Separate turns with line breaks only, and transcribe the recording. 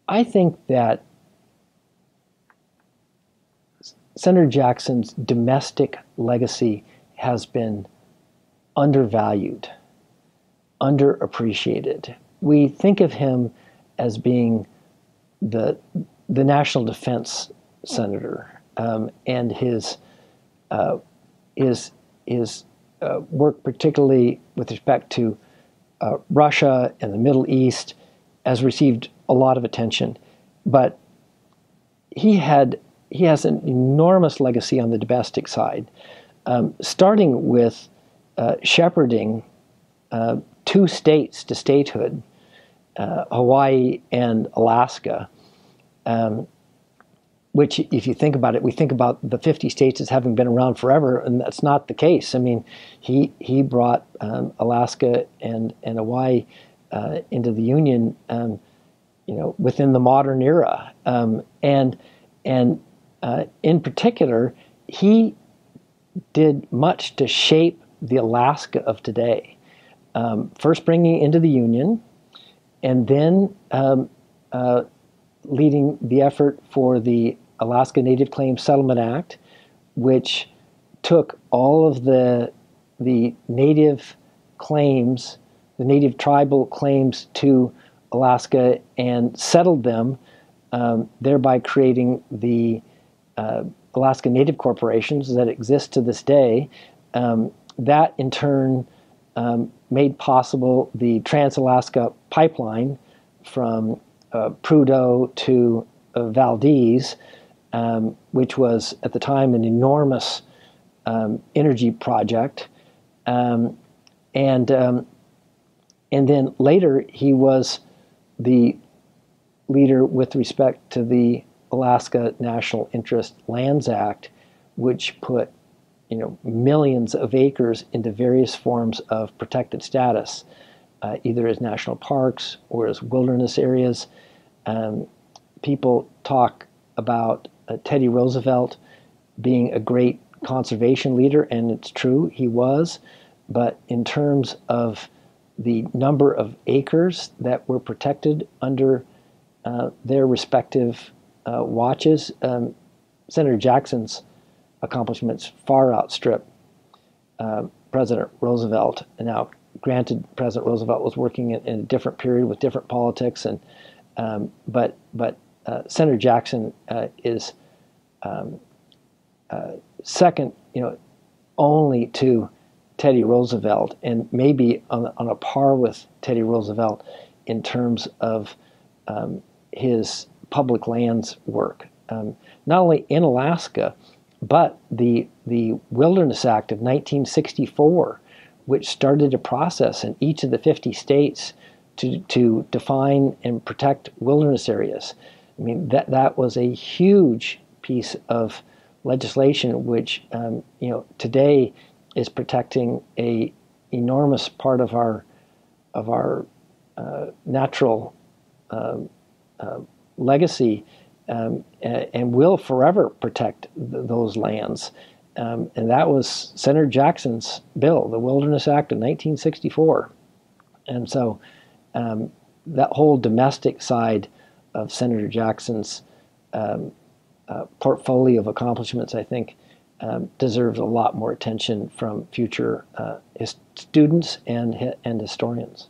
I think that Senator Jackson's domestic legacy has been undervalued, underappreciated. We think of him as being the national defense senator, and his work, particularly with respect to Russia and the Middle East, has received a lot of attention. But he has an enormous legacy on the domestic side, starting with shepherding two states to statehood, Hawaii and Alaska, which, if you think about it, we think about the 50 states as having been around forever, and that's not the case. I mean, he brought Alaska and Hawaii into the Union, within the modern era, and in particular, he did much to shape the Alaska of today. First bringing it into the Union, and then leading the effort for the Alaska Native Claims Settlement Act, which took all of the native claims, the native tribal claims to Alaska, and settled them, thereby creating the Alaska Native corporations that exist to this day. That in turn made possible the Trans-Alaska Pipeline from Prudhoe to Valdez, which was at the time an enormous energy project, and then later he was the leader with respect to the Alaska National Interest Lands Act, which put millions of acres into various forms of protected status, either as national parks or as wilderness areas. People talk about Teddy Roosevelt being a great conservation leader, and it's true, he was. But in terms of the number of acres that were protected under their respective watches, Senator Jackson's accomplishments far outstrip President Roosevelt. And now, granted, President Roosevelt was working in a different period with different politics, and but Senator Jackson is second, only to Teddy Roosevelt, and maybe on a par with Teddy Roosevelt in terms of his public lands work, not only in Alaska, but the Wilderness Act of 1964, which started a process in each of the 50 states to define and protect wilderness areas. I mean, that was a huge piece of legislation, which today is protecting a enormous part of our natural legacy, and will forever protect those lands. And that was Senator Jackson's bill, the Wilderness Act of 1964. And so that whole domestic side of Senator Jackson's portfolio of accomplishments, I think, deserves a lot more attention from future students and historians.